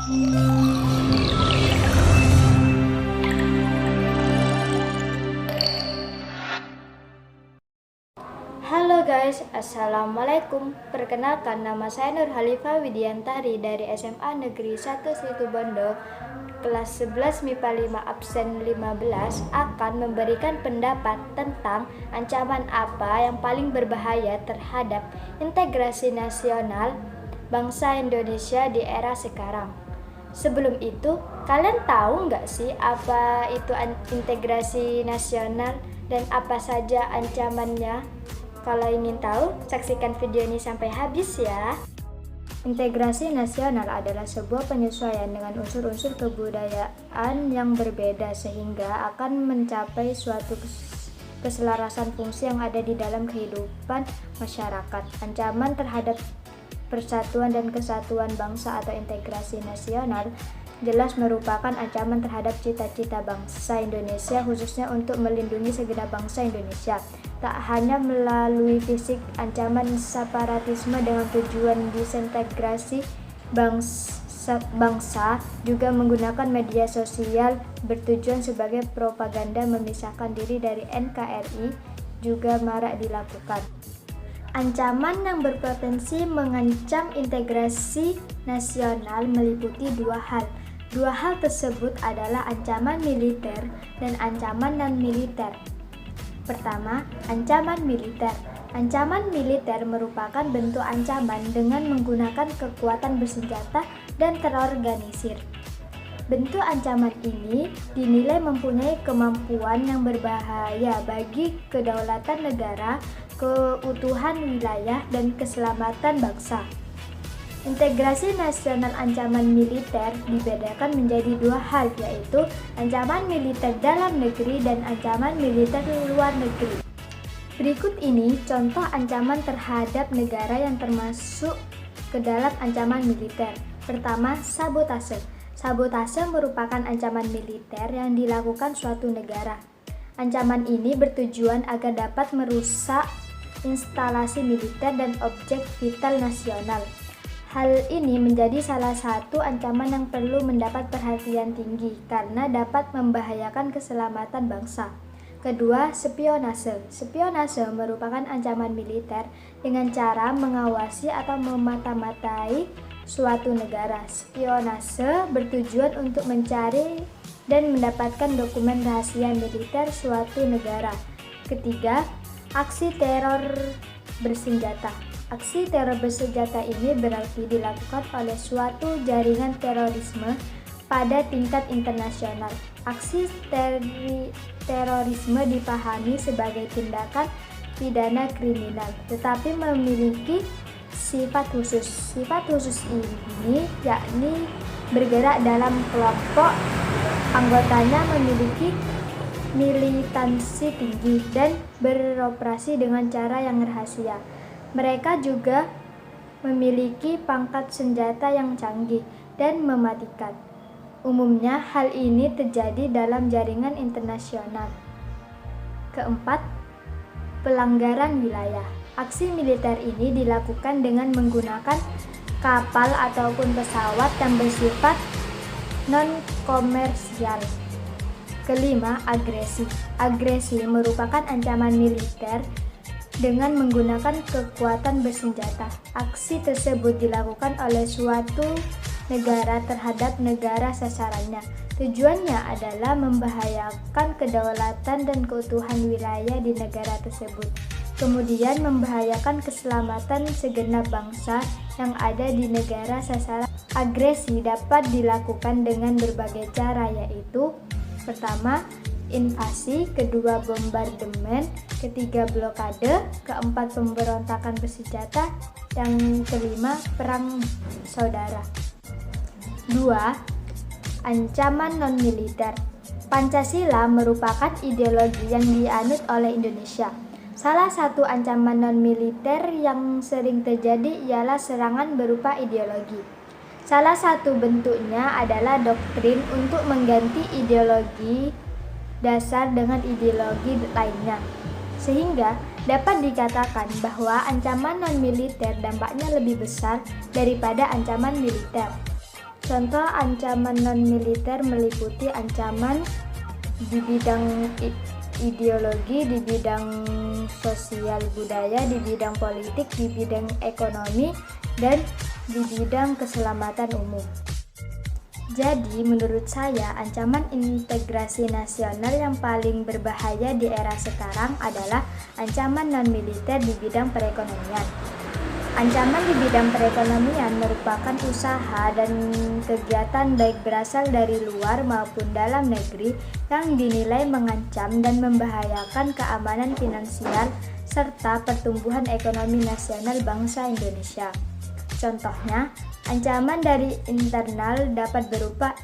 Halo guys, Assalamualaikum. Perkenalkan, nama saya Nur Halifah Widiantari dari SMA Negeri 1 Situbondo, kelas 11 MIPA 5 absen 15, akan memberikan pendapat tentang ancaman apa yang paling berbahaya terhadap integrasi nasional bangsa Indonesia di era sekarang. Sebelum itu, kalian tahu nggak sih apa itu integrasi nasional dan apa saja ancamannya? Kalau ingin tahu, saksikan video ini sampai habis ya. Integrasi nasional adalah sebuah penyesuaian dengan unsur-unsur kebudayaan yang berbeda sehingga akan mencapai suatu keselarasan fungsi yang ada di dalam kehidupan masyarakat. Ancaman terhadap persatuan dan kesatuan bangsa atau integrasi nasional jelas merupakan ancaman terhadap cita-cita bangsa Indonesia, khususnya untuk melindungi segenap bangsa Indonesia. Tak hanya melalui fisik, ancaman separatisme dengan tujuan disintegrasi bangsa juga menggunakan media sosial bertujuan sebagai propaganda memisahkan diri dari NKRI juga marak dilakukan. Ancaman yang berpotensi mengancam integrasi nasional meliputi dua hal. Dua hal tersebut adalah ancaman militer dan ancaman non-militer. Pertama, ancaman militer. Ancaman militer merupakan bentuk ancaman dengan menggunakan kekuatan bersenjata dan terorganisir. Bentuk ancaman ini dinilai mempunyai kemampuan yang berbahaya bagi kedaulatan negara, keutuhan wilayah, dan keselamatan bangsa. Integrasi nasional ancaman militer dibedakan menjadi dua hal, yaitu ancaman militer dalam negeri dan ancaman militer luar negeri. Berikut ini contoh ancaman terhadap negara yang termasuk ke dalam ancaman militer. Pertama, sabotase. Sabotase merupakan ancaman militer yang dilakukan suatu negara. Ancaman ini bertujuan agar dapat merusak instalasi militer dan objek vital nasional. Hal ini menjadi salah satu ancaman yang perlu mendapat perhatian tinggi karena dapat membahayakan keselamatan bangsa. Kedua, spionase. Spionase merupakan ancaman militer dengan cara mengawasi atau memata-matai suatu negara. Spionase bertujuan untuk mencari dan mendapatkan dokumen rahasia militer suatu negara. Ketiga, aksi teror bersenjata. Aksi teror bersenjata ini berarti dilakukan oleh suatu jaringan terorisme pada tingkat internasional. Aksi terorisme dipahami sebagai tindakan pidana kriminal, tetapi memiliki sifat khusus. Sifat khusus ini yakni bergerak dalam kelompok, anggotanya memiliki militansi tinggi dan beroperasi dengan cara yang rahasia. Mereka juga memiliki pangkat senjata yang canggih dan mematikan. Umumnya hal ini terjadi dalam jaringan internasional. Keempat, pelanggaran wilayah. Aksi militer ini dilakukan dengan menggunakan kapal ataupun pesawat yang bersifat non-komersial. Kelima, agresi. Agresi merupakan ancaman militer dengan menggunakan kekuatan bersenjata. Aksi tersebut dilakukan oleh suatu negara terhadap negara sasarannya. Tujuannya adalah membahayakan kedaulatan dan keutuhan wilayah di negara tersebut, kemudian membahayakan keselamatan segenap bangsa yang ada di negara sasaran. Agresi dapat dilakukan dengan berbagai cara, yaitu pertama, invasi, kedua bombardemen, ketiga blokade, keempat pemberontakan bersenjata, yang kelima perang saudara. 2. Ancaman non-militer. Pancasila merupakan ideologi yang dianut oleh Indonesia. Salah satu ancaman non-militer yang sering terjadi ialah serangan berupa ideologi. Salah satu bentuknya adalah doktrin untuk mengganti ideologi dasar dengan ideologi lainnya, sehingga dapat dikatakan bahwa ancaman non-militer dampaknya lebih besar daripada ancaman militer. Contoh ancaman non-militer meliputi ancaman di bidang ideologi, di bidang sosial budaya, di bidang politik, di bidang ekonomi, dan di bidang keselamatan umum. Jadi, menurut saya, ancaman integrasi nasional yang paling berbahaya di era sekarang adalah ancaman non-militer di bidang perekonomian. Ancaman di bidang perekonomian merupakan usaha dan kegiatan baik berasal dari luar maupun dalam negeri yang dinilai mengancam dan membahayakan keamanan finansial serta pertumbuhan ekonomi nasional bangsa Indonesia. Contohnya, ancaman dari internal dapat berupa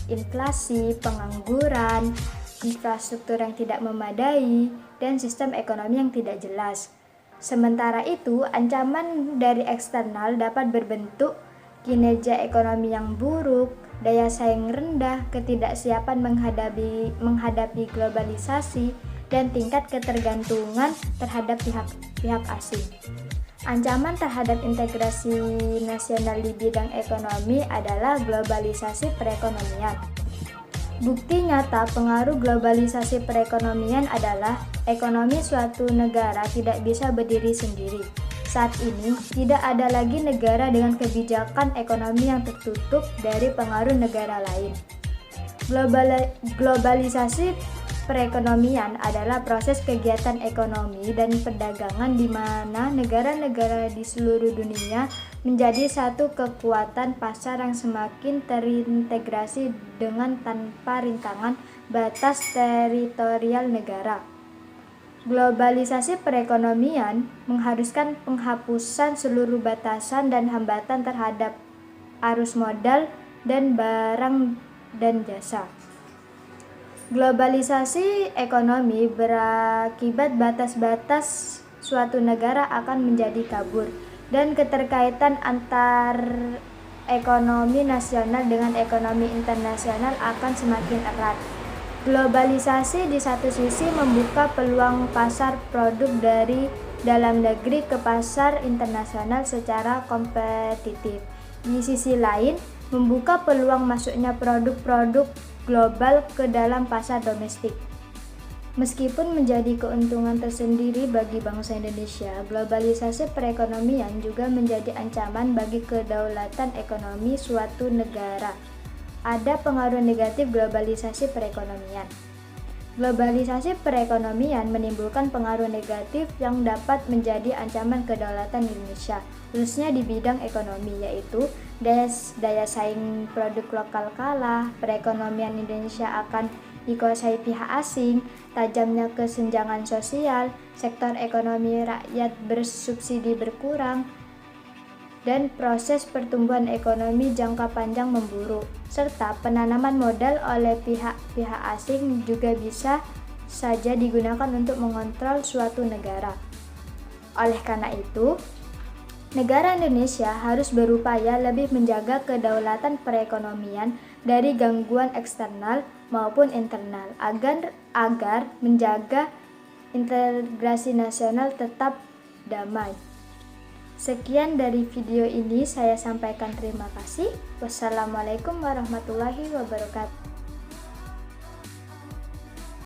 inflasi, pengangguran, infrastruktur yang tidak memadai, dan sistem ekonomi yang tidak jelas. Sementara itu, ancaman dari eksternal dapat berbentuk kinerja ekonomi yang buruk, daya saing rendah, ketidaksiapan menghadapi globalisasi, dan tingkat ketergantungan terhadap pihak asing. Ancaman terhadap integrasi nasional di bidang ekonomi adalah globalisasi perekonomian. Bukti nyata pengaruh globalisasi perekonomian adalah ekonomi suatu negara tidak bisa berdiri sendiri. Saat ini, tidak ada lagi negara dengan kebijakan ekonomi yang tertutup dari pengaruh negara lain. Globalisasi perekonomian adalah proses kegiatan ekonomi dan perdagangan di mana negara-negara di seluruh dunia menjadi satu kekuatan pasar yang semakin terintegrasi dengan tanpa rintangan batas teritorial negara. Globalisasi perekonomian mengharuskan penghapusan seluruh batasan dan hambatan terhadap arus modal dan barang dan jasa. Globalisasi ekonomi berakibat batas-batas suatu negara akan menjadi kabur dan keterkaitan antar ekonomi nasional dengan ekonomi internasional akan semakin erat. Globalisasi di satu sisi membuka peluang pasar produk dari dalam negeri ke pasar internasional secara kompetitif. Di sisi lain, membuka peluang masuknya produk-produk global ke dalam pasar domestik. Meskipun menjadi keuntungan tersendiri bagi bangsa Indonesia, globalisasi perekonomian juga menjadi ancaman bagi kedaulatan ekonomi suatu negara. Ada pengaruh negatif globalisasi perekonomian. Globalisasi perekonomian menimbulkan pengaruh negatif yang dapat menjadi ancaman kedaulatan Indonesia, khususnya di bidang ekonomi, yaitu daya saing produk lokal kalah, perekonomian Indonesia akan dikuasai pihak asing, tajamnya kesenjangan sosial, sektor ekonomi rakyat bersubsidi berkurang, dan proses pertumbuhan ekonomi jangka panjang memburuk, serta penanaman modal oleh pihak-pihak asing juga bisa saja digunakan untuk mengontrol suatu negara. Oleh karena itu, negara Indonesia harus berupaya lebih menjaga kedaulatan perekonomian dari gangguan eksternal maupun internal agar menjaga integrasi nasional tetap damai. Sekian dari video ini, saya sampaikan terima kasih. Wassalamualaikum warahmatullahi wabarakatuh.